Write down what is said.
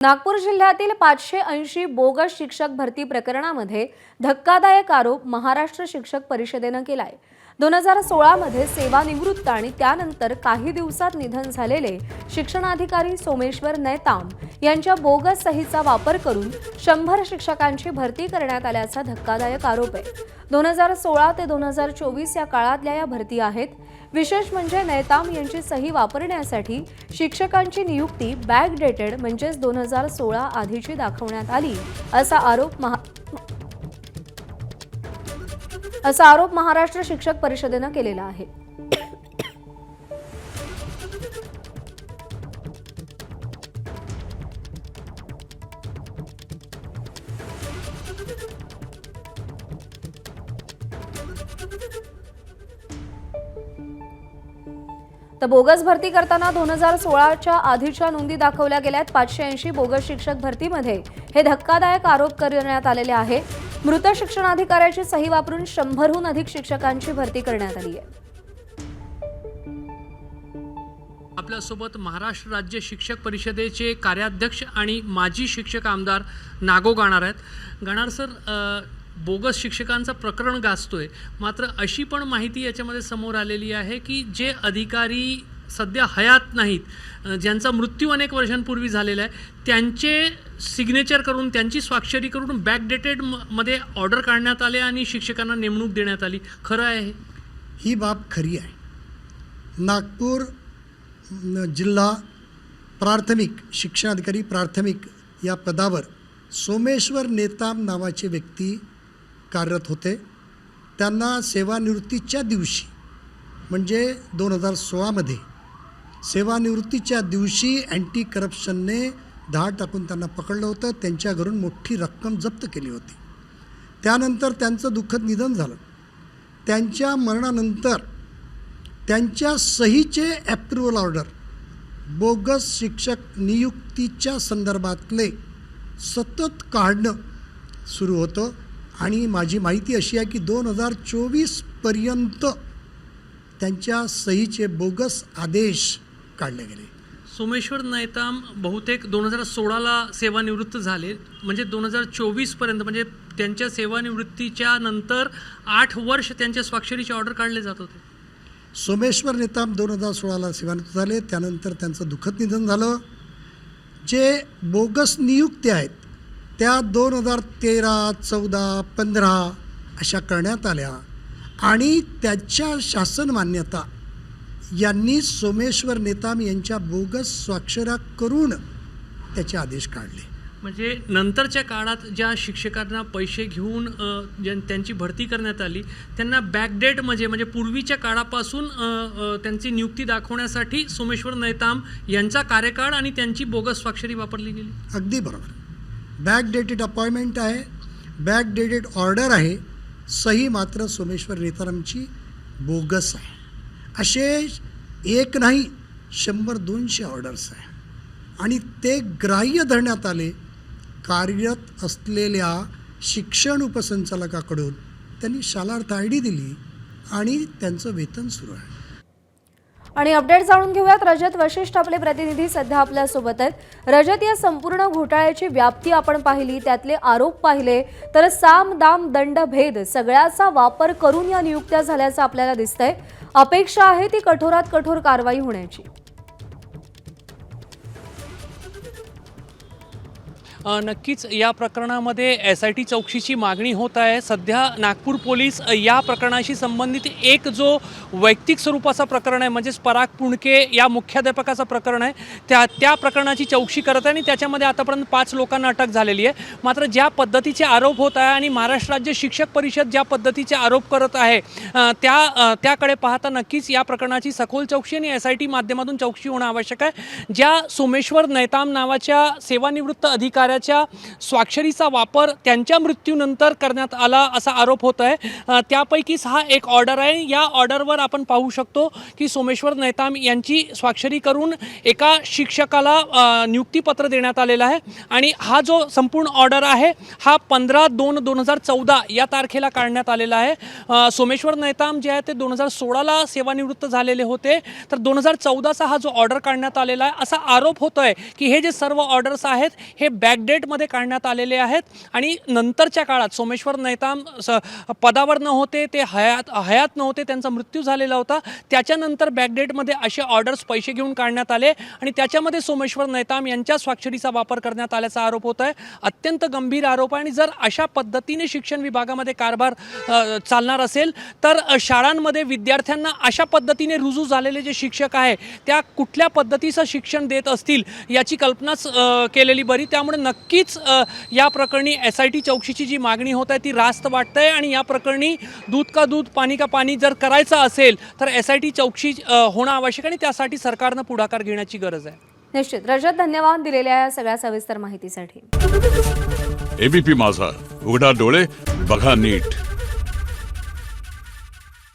नागपूर जिल्ह्यातील 580 बोगस शिक्षक भरती प्रकरणामध्ये धक्कादायक आरोप महाराष्ट्र शिक्षक परिषदेने केलाय। 2016 मध्ये सेवानिवृत्त आणि त्यानंतर काही दिवसात निधन झालेले शिक्षणाधिकारी सोमेश्वर नैताम यांच्या बोगस सहीचा वापर करून 100 शिक्षकांची भरती करण्यात आल्याचा धक्कादायक आरोप आहे। 2016 ते 2024 या काळातल्या या भरती आहेत। विशेष म्हणजे नैताम यांची सही वापरण्यासाठी शिक्षकांची नियुक्ती बॅकडेटेड म्हणजे 2016 आधीची दाखवण्यात आली असा आरोप महाराष्ट्र शिक्षक परिषदेने केलेला आहे। तर बोगस भरती करताना 2016च्या आधीच्या नोंदी दाखवल्या गेल्यात। 580 बोगस शिक्षक भरतीमध्ये हे धक्कादायक आरोप करण्यात आलेले आहे। मृत शिक्षणाधिकाऱ्याची सही वापरून 100हून अधिक शिक्षकांची भरती करण्यात आली आहे। आपल्यासोबत महाराष्ट्र राज्य शिक्षक परिषदेचे कार्याध्यक्ष आणि माजी शिक्षक आमदार नागो गाणार आहेत। गाणार सर, बोगस शिक्षकांचं प्रकरण गाजतोय, मात्र अशी पण माहिती याच्यामध्ये समोर आलेली आहे की जे अधिकारी सध्या हयात नाहीत, ज्यांचा मृत्यू अनेक वर्षांपूर्वी झालेला आहे, त्यांचे सिग्नेचर करून त्यांची स्वाक्षरी करून बॅकडेटेड मध्ये ऑर्डर काढण्यात आले आणि शिक्षकांना नेमणूक देण्यात आली। खरं आहे ही बाब खरी आहे। नागपूर जिल्हा प्राथमिक शिक्षणाधिकारी प्राथमिक या पदावर सोमेश्वर नेताम नावाचे व्यक्ती कार्यरत होते। त्यांना सेवानिवृत्तीच्या दिवशी म्हणजे 2016 मध्ये सेवानिवृत्तीच्या दिवशी अँटी करप्शनने धाड टाकून त्यांना पकडलं होतं। त्यांच्या घरून मोठी रक्कम जप्त केली होती। त्यानंतर त्यांचं दुःखद निधन झालं। त्यांच्या मरणानंतर त्यांच्या सहीचे ॲप्रुव्हल ऑर्डर बोगस शिक्षक नियुक्तीच्या संदर्भातले सतत काढणं सुरू होतं आणि माझी माहिती अशी आहे की 2024 पर्यंत त्यांच्या सहीचे बोगस आदेश काढले गेले। सोमेश्वर नैताम बहुतेक 2016ला सेवानिवृत्त झाले, म्हणजे 2024 पर्यंत म्हणजे त्यांच्या सेवानिवृत्तीच्या नंतर 8 वर्ष त्यांच्या स्वाक्षरीचे ऑर्डर काढले जात होते। सोमेश्वर नेताम 2016ला सेवानिवृत्त झाले, त्यानंतर त्यांचं दुःखद निधन झालं। जे बोगस नियुक्त्या आहेत त्या 2013, 14, 15 अशा करण्यात आल्या आणि त्याच्या शासन मान्यता यांनी सोमेश्वर नेताम यांच्या बोगस स्वाक्षऱ्या करून त्याचे आदेश काढले। म्हणजे नंतरच्या काळात ज्या शिक्षकांना पैसे घेऊन त्यांची भरती करण्यात आली त्यांना बॅकडेट म्हणजे पूर्वीच्या काळापासून त्यांची नियुक्ती दाखवण्यासाठी सोमेश्वर नैताम यांचा कार्यकाळ आणि त्यांची बोगस स्वाक्षरी वापरली गेली। अगदी बरोबर। बॅकडेटेड अपॉइंटमेंट आहे, बॅकडेटेड ऑर्डर आहे, सही मात्र सोमेश्वर नेतामची बोगस आहे। असे एक नाही 100-200 ऑर्डर्स आहे आणि ते ग्राह्य धरण्यात आले। कार्यरत असलेल्या शिक्षण उपसंचालकाकडून त्यांनी शालार्थ ID दिली आणि त्यांचं वेतन सुरू आहे। आणि अपडेट जाणून घेऊयात। रजत वशिष्ठ आपले प्रतिनिधी सध्या आपल्या सोबत आहेत। रजत, या संपूर्ण घोटाळ्याची व्याप्ती आपण पाहिली, त्यातले आरोप पाहिले तर साम दाम दंड भेद सगळ्याचा वापर करून या नियुक्त्या झाल्याचं आपल्याला दिसतंय। अपेक्षा आहे ती कठोरात कठोर कारवाई होण्याची। नक्कीच या प्रकरणामध्ये SIT चौकशीची मागणी होत आहे। सध्या नागपूर पोलीस या प्रकरणाशी संबंधित एक जो वैयक्तिक स्वरूपाचा प्रकरण आहे म्हणजेच पराग पुणके या मुख्याध्यापकाचं प्रकरण आहे त्या प्रकरणाची चौकशी करत आहे आणि त्याच्यामध्ये आतापर्यंत 5 लोकांना अटक झालेली आहे। मात्र ज्या पद्धतीचे आरोप होत आहे आणि महाराष्ट्र राज्य शिक्षक परिषद ज्या पद्धतीचे आरोप करत आहे त्याकडे पाहता नक्कीच या प्रकरणाची सखोल चौकशी आणि SIT माध्यमातून चौकशी होणं आवश्यक आहे। ज्या सोमेश्वर नैताम नावाच्या सेवानिवृत्त अधिकारी अधिकाऱ्याच्या स्वाक्षरीचा वापर त्यांच्या मृत्यूनंतर करण्यात आला असा आरोप होत आहे। त्यापैकीच हा एक ऑर्डर आहे। या ऑर्डरवर आपण पाहू शकतो की सोमेश्वर नैताम यांची स्वाक्षरी करून एका शिक्षकाला नियुक्तीपत्र देण्यात आलेलं आहे आणि हा जो संपूर्ण ऑर्डर आहे हा 15/2/2014 या तारखेला काढण्यात आलेला आहे। सोमेश्वर नैताम जे आहे ते 2016ला सेवानिवृत्त झालेले होते, तर 2014चा हा जो ऑर्डर काढण्यात आलेला आहे असा आरोप होतो आहे की हे जे सर्व ऑर्डर्स आहेत हे बॅकडेटमध्ये काढण्यात आलेले आहेत आणि नंतरच्या काळात सोमेश्वर नैताम पदावर नव्हते, ते हयात नव्हते, त्यांचा मृत्यू झालेला होता, त्याच्यानंतर बॅकडेटमध्ये असे ऑर्डर्स पैसे घेऊन काढण्यात आले आणि त्याच्यामध्ये सोमेश्वर नैताम यांच्या स्वाक्षरीचा वापर करण्यात आल्याचा आरोप होत आहे। अत्यंत गंभीर आरोप आहे आणि जर अशा पद्धतीने शिक्षण विभागामध्ये कारभार चालणार असेल तर शाळांमध्ये विद्यार्थ्यांना अशा पद्धतीने रुजू झालेले जे शिक्षक आहे त्या कुठल्या पद्धतीचं शिक्षण देत असतील याची कल्पनाच केलेली बरी। त्यामुळे नक्कीच या प्रकरणी SIT चौकशीची जी मागणी होत आहे ती रास्त वाटते आणि या प्रकरणी दूध का दूध पाणी का पाणी जर करायचं असेल तर SIT चौकशी होणं आवश्यक आणि त्यासाठी सरकारनं पुढाकार घेण्याची गरज आहे। निश्चित रजत, धन्यवाद दिलेल्या या सगळ्या सविस्तर माहितीसाठी। ABP माझा, उघडा डोळे बघा नीट।